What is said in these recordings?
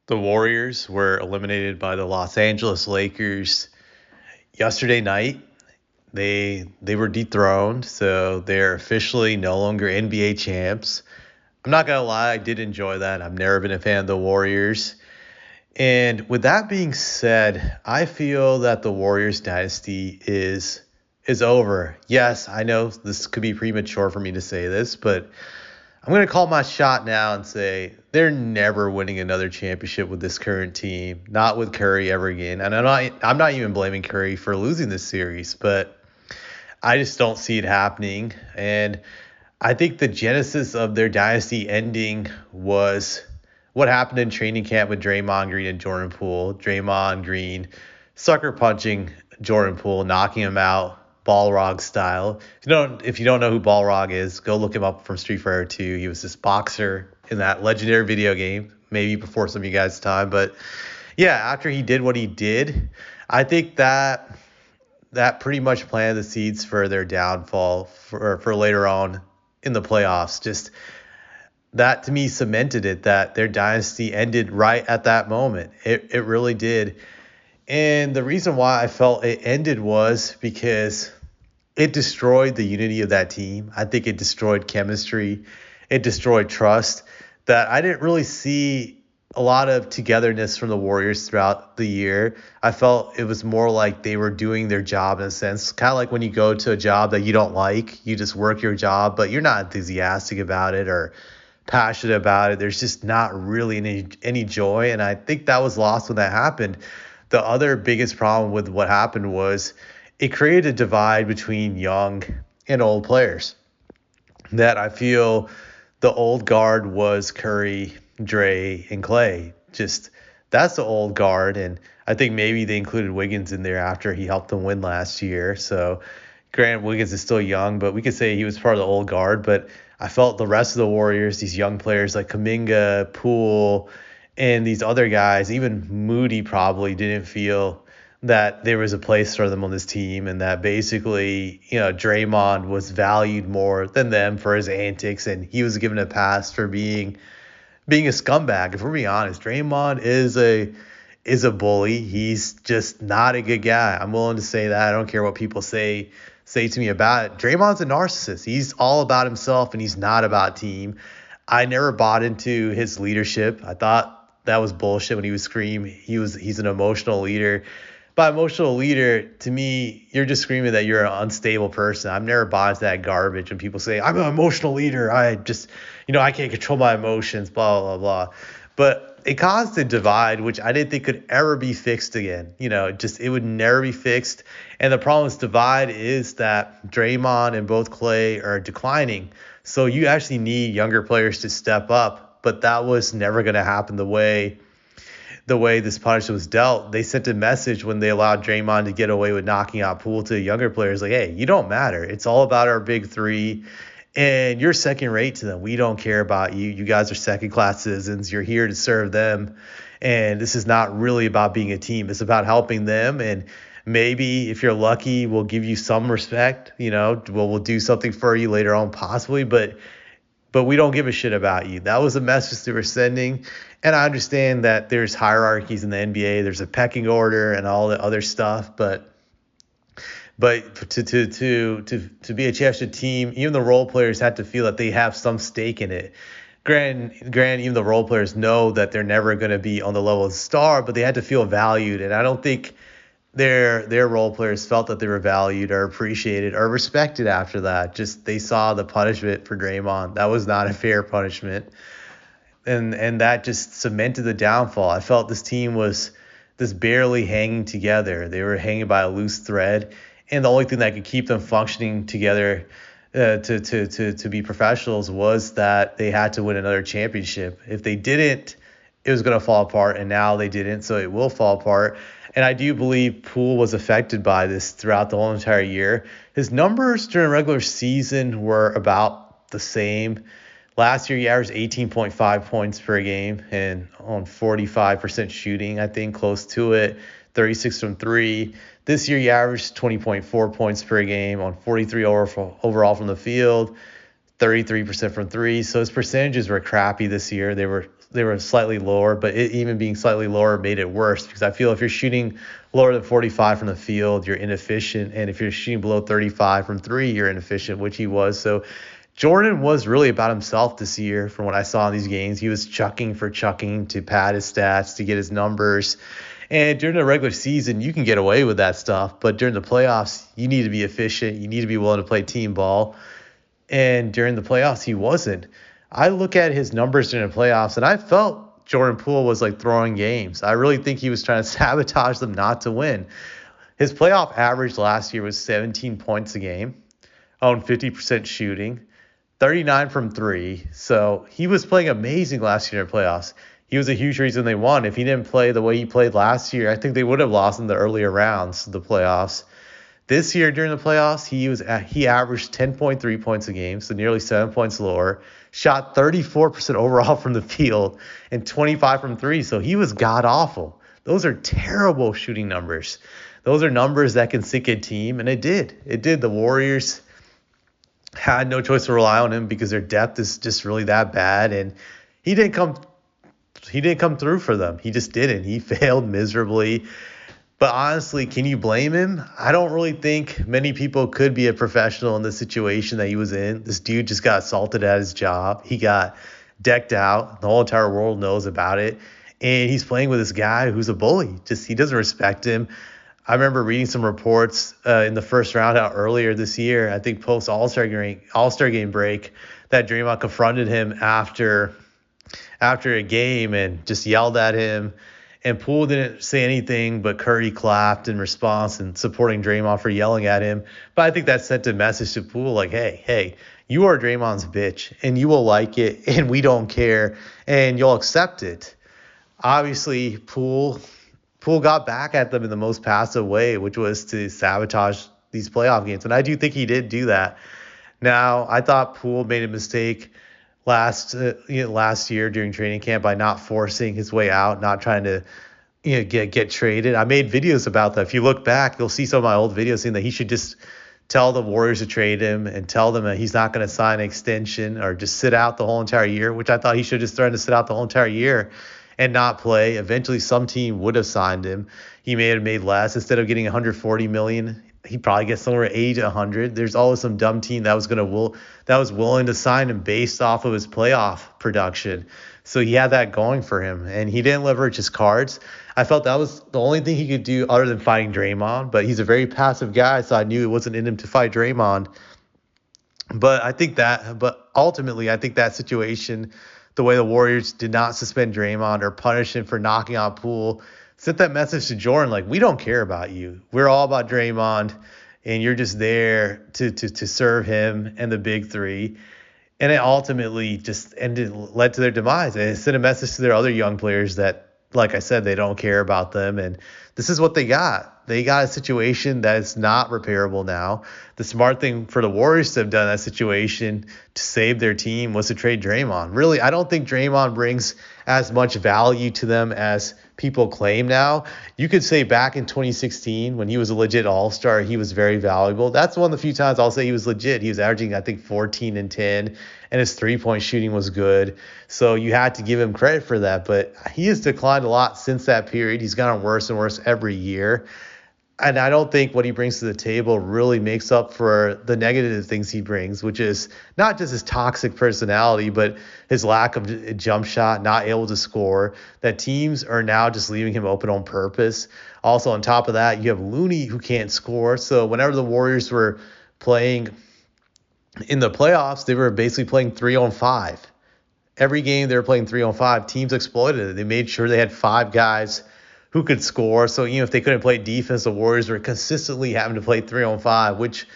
The Warriors were eliminated by the Los Angeles Lakers yesterday night. They were dethroned, so they're officially no longer NBA champs. I'm not gonna lie, I did enjoy that. I've never been a fan of the Warriors. And with that being said, I feel that the Warriors dynasty is over. Yes, I know this could be premature for me to say this, but I'm going to call my shot now and say they're never winning another championship with this current team, not with Curry ever again. And I'm not even blaming Curry for losing this series, but I just don't see it happening. And I think the genesis of their dynasty ending was what happened in training camp with Draymond Green and Jordan Poole. Draymond Green sucker punching Jordan Poole, knocking him out, Balrog style. If you don't know who Balrog is, go look him up from Street Fighter 2. He was this boxer in that legendary video game, maybe before some of you guys' time. But yeah, after he did what he did, I think that pretty much planted the seeds for their downfall for later on in the playoffs. Just that to me cemented it that their dynasty ended right at that moment. It really did. And the reason why I felt it ended was because it destroyed the unity of that team. I think it destroyed chemistry. It destroyed trust. That I didn't really see a lot of togetherness from the Warriors throughout the year. I felt it was more like they were doing their job in a sense. Kind of like when you go to a job that you don't like, you just work your job, but you're not enthusiastic about it or passionate about it. There's just not really any joy. And I think that was lost when that happened. The other biggest problem with what happened was it created a divide between young and old players. That I feel the old guard was Curry, Dre, and Clay. Just that's the old guard. And I think maybe they included Wiggins in there after he helped them win last year. So Grant Wiggins is still young, but we could say he was part of the old guard. But I felt the rest of the Warriors, these young players like Kuminga, Poole, and these other guys, even Moody probably didn't feel that there was a place for them on this team and that basically, Draymond was valued more than them for his antics and he was given a pass for being a scumbag. If we're being honest, Draymond is a bully. He's just not a good guy. I'm willing to say that. I don't care what people say to me about it. Draymond's a narcissist. He's all about himself and he's not about team. I never bought into his leadership. I thought that was bullshit when he was screaming. He's an emotional leader. By emotional leader, to me, you're just screaming that you're an unstable person. I've never bought into that garbage when people say, I'm an emotional leader. I just, I can't control my emotions, blah, blah, blah. But it caused a divide, which I didn't think could ever be fixed again. It would never be fixed. And the problem with this divide is that Draymond and both Clay are declining. So you actually need younger players to step up. But that was never going to happen the way this punishment was dealt. They sent a message when they allowed Draymond to get away with knocking out Poole to younger players like, hey, you don't matter. It's all about our big three. And you're second rate to them. We don't care about you. You guys are second class citizens. You're here to serve them. And this is not really about being a team. It's about helping them. And maybe if you're lucky, we'll give you some respect. We'll do something for you later on possibly. But we don't give a shit about you. That was the message they were sending. And I understand that there's hierarchies in the NBA. There's a pecking order and all the other stuff. But to be a championship team, even the role players had to feel that they have some stake in it. Granted, even the role players know that they're never going to be on the level of the star, but they had to feel valued. And I don't think their role players felt that they were valued or appreciated or respected after that. Just they saw the punishment for Draymond. That was not a fair punishment. And that just cemented the downfall. I felt this team was just barely hanging together. They were hanging by a loose thread. And the only thing that could keep them functioning together to be professionals was that they had to win another championship. If they didn't, it was going to fall apart. And now they didn't, so it will fall apart. And I do believe Poole was affected by this throughout the whole entire year. His numbers during regular season were about the same. Last year, he averaged 18.5 points per game and on 45% shooting, I think, close to it, 36 from three. This year, he averaged 20.4 points per game on 43 overall from the field, 33% from three. So his percentages were crappy this year. They were they were slightly lower, but even being slightly lower made it worse because I feel if you're shooting lower than 45 from the field, you're inefficient. And if you're shooting below 35 from three, you're inefficient, which he was. So Jordan was really about himself this year from what I saw in these games. He was chucking for chucking to pad his stats, to get his numbers. And during the regular season, you can get away with that stuff. But during the playoffs, you need to be efficient. You need to be willing to play team ball. And during the playoffs, he wasn't. I look at his numbers during the playoffs, and I felt Jordan Poole was like throwing games. I really think he was trying to sabotage them not to win. His playoff average last year was 17 points a game, on 50% shooting, 39 from three. So he was playing amazing last year in the playoffs. He was a huge reason they won. If he didn't play the way he played last year, I think they would have lost in the earlier rounds of the playoffs. This year during the playoffs, he averaged 10.3 points a game, so nearly 7 points lower. Shot 34% overall from the field and 25 from three, so he was god awful. Those are terrible shooting numbers. Those are numbers that can sink a team, and it did. It did. The Warriors had no choice to rely on him because their depth is just really that bad, and he didn't come through for them. He just didn't. He failed miserably. But honestly, can you blame him? I don't really think many people could be a professional in the situation that he was in. This dude just got assaulted at his job. He got decked out. The whole entire world knows about it. And he's playing with this guy who's a bully. He doesn't respect him. I remember reading some reports in the first round out earlier this year, I think post All-Star game break, that Draymond confronted him after a game and just yelled at him. And Poole didn't say anything, but Curry clapped in response and supporting Draymond for yelling at him. But I think that sent a message to Poole like, hey, you are Draymond's bitch, and you will like it, and we don't care, and you'll accept it. Obviously, Poole got back at them in the most passive way, which was to sabotage these playoff games. And I do think he did do that. Now, I thought Poole made a mistake last year during training camp by not forcing his way out, not trying to get traded. I made videos about that. If you look back, you'll see some of my old videos saying that he should just tell the Warriors to trade him and tell them that he's not going to sign an extension or just sit out the whole entire year, which I thought he should just threaten to sit out the whole entire year and not play. Eventually, some team would have signed him. He may have made less. Instead of getting $140 million, he probably gets somewhere 80 to 100. There's always some dumb team that was willing to sign him based off of his playoff production. So he had that going for him, and he didn't leverage his cards. I felt that was the only thing he could do other than fighting Draymond, but he's a very passive guy, so I knew it wasn't in him to fight Draymond. But ultimately, I think that situation, the way the Warriors did not suspend Draymond or punish him for knocking out Poole, sent that message to Jordan, like, we don't care about you. We're all about Draymond, and you're just there to serve him and the big three. And it ultimately led to their demise. And it sent a message to their other young players that, like I said, they don't care about them. And this is what they got. They got a situation that is not repairable now. The smart thing for the Warriors to have done in that situation to save their team was to trade Draymond. Really, I don't think Draymond brings as much value to them as people claim now. You could say back in 2016 when he was a legit all-star, he was very valuable. That's one of the few times I'll say he was legit. He was averaging, I think, 14 and 10, and his three-point shooting was good. So you had to give him credit for that. But he has declined a lot since that period. He's gotten worse and worse every year. And I don't think what he brings to the table really makes up for the negative things he brings, which is not just his toxic personality, but his lack of a jump shot, not able to score, that teams are now just leaving him open on purpose. Also, on top of that, you have Looney who can't score. So whenever the Warriors were playing in the playoffs, they were basically playing 3-on-5. Every game they were playing 3-on-5. Teams exploited it. They made sure they had five guys who could score. So even if they couldn't play defense, the Warriors were consistently having to play 3-on-5, which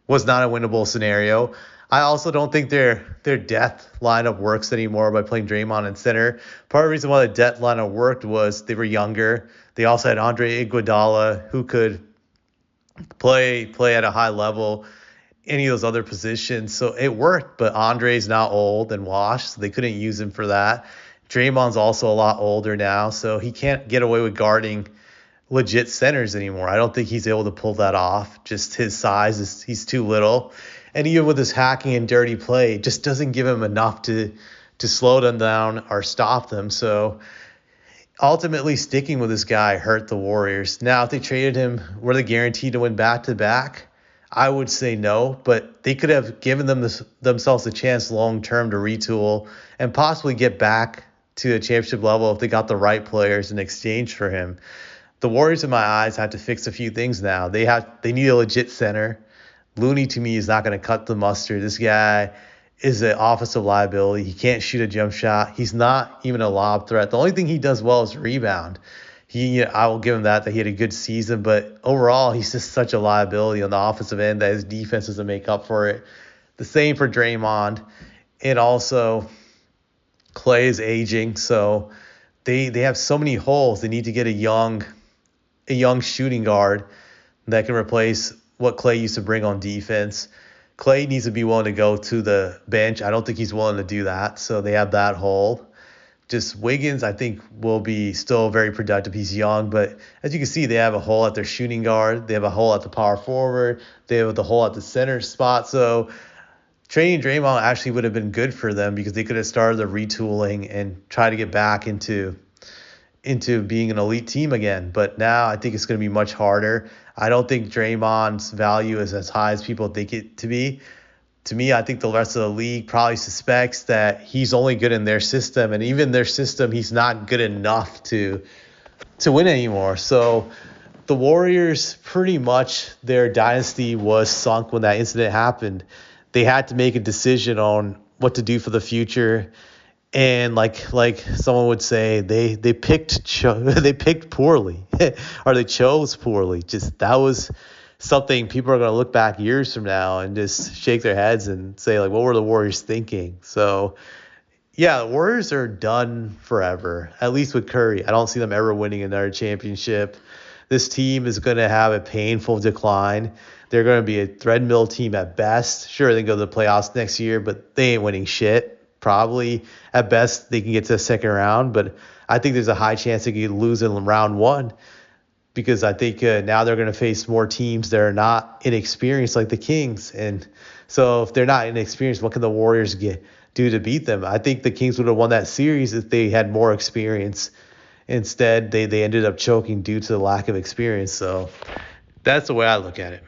was not a winnable scenario. I also don't think their depth lineup works anymore by playing Draymond in center. Part of the reason why the depth lineup worked was they were younger. They also had Andre Iguodala, who could play at a high level, any of those other positions. So it worked, but Andre's now old and washed, so they couldn't use him for that. Draymond's also a lot older now, so he can't get away with guarding legit centers anymore. I don't think he's able to pull that off. Just his size, he's too little. And even with his hacking and dirty play, it just doesn't give him enough to to slow them down or stop them. So ultimately, sticking with this guy hurt the Warriors. Now, if they traded him, were they guaranteed to win back-to-back? I would say no, but they could have given themselves a chance long-term to retool and possibly get back to a championship level if they got the right players in exchange for him. The Warriors, in my eyes, have to fix a few things now. They need a legit center. Looney, to me, is not going to cut the mustard. This guy is an offensive liability. He can't shoot a jump shot. He's not even a lob threat. The only thing he does well is rebound. I will give him that he had a good season, but overall, he's just such a liability on the offensive end that his defense doesn't make up for it. The same for Draymond. And also, Clay is aging, so they have so many holes. They need to get a young shooting guard that can replace what Clay used to bring on defense. Clay needs to be willing to go to the bench. I don't think he's willing to do that, so they have that hole. Just Wiggins, I think, will be still very productive. He's young, but as you can see, they have a hole at their shooting guard. They have a hole at the power forward. They have the hole at the center spot. So trading Draymond actually would have been good for them because they could have started the retooling and try to get back into being an elite team again. But now I think it's going to be much harder. I don't think Draymond's value is as high as people think it to be. To me, I think the rest of the league probably suspects that he's only good in their system, and even their system, he's not good enough to win anymore. So the Warriors, pretty much their dynasty was sunk when that incident happened. They had to make a decision on what to do for the future. And like someone would say, they picked poorly, or they chose poorly. Just that was something people are going to look back years from now and just shake their heads and say, like, what were the Warriors thinking? So, yeah, the Warriors are done forever, at least with Curry. I don't see them ever winning another championship. This team is going to have a painful decline. They're going to be a treadmill team at best. Sure, they can go to the playoffs next year, but they ain't winning shit. Probably at best they can get to the second round, but I think there's a high chance they could lose in round one because I think now they're going to face more teams that are not inexperienced like the Kings. And so if they're not inexperienced, what can the Warriors do to beat them? I think the Kings would have won that series if they had more experience. Instead, they ended up choking due to the lack of experience. So that's the way I look at it.